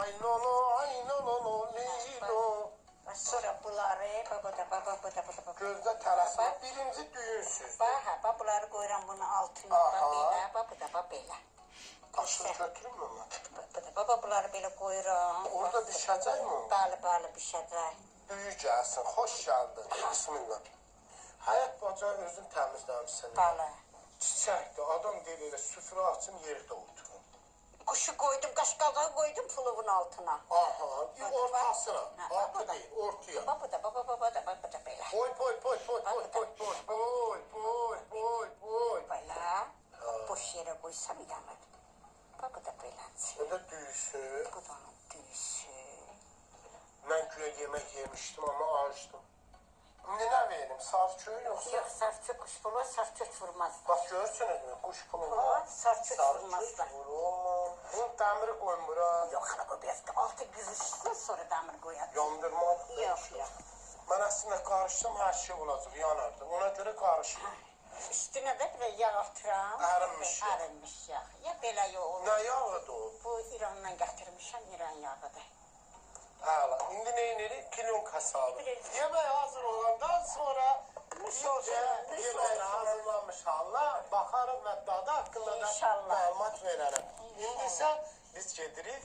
Ay lolo, ay lolo, lilo. Sonra bunları, baba. Gözdə tələsmə. Birinci düyünsüz. Bax, bunları qoyuram bunun altına, Aha. belə, belə. Qaşını götürüm mü? Baba, bunları belə qoyuram. Orada bişəcək mi? Bəli, bişəcək. Düyü gəlsin, xoş gəldin. Bismillah. Həyat baca özün təmizləmişsən. Bəli. Çiçəkdir, adam deyir elə süfrə açım yerdə oturun. Kuşu koydum, kaşkaldan koydum puluvun altına. Aha, bir ortasına. Ha, Altı değil, ortaya. Baba da böyle. Boy. Böyle. Boş yere koysam yanır. Baba da böyle. O da düyüsü. Bu da onun düğüsü. Mən güya yemək yemişdim ama açdım. İndi nə verim, saf köy yoxsa? Yok sarçı kuş pulu, sarçı vurmazlar. Bax görürsünüz mü, kuş pulu Pulu, var. sarçı vurmazlar. Vurur. Bunun dəmiri koyun bura. Yok ana bu biraz altı kızışsın sonra damır koyar. Yandırmalı. Yok. Mən əslində qarışsam hər şey olacaq, yanardı. Ona görə qarışma. Üstüne de bir yağ atıram. Ərinmiş yağ. Ərinmiş yağ. Ya belə yağ olur. Nə yağıdır o? Bu İrandan gətirmişəm, İran yağıdır. Hala. İndi nə edirik? Kilon kasabı. Yemək hazır olandan sonra yemək hazırlanmış halda baxarıq və dadı haqqında da İnşallah. məlumat verərəm. İndi isə biz gedirik.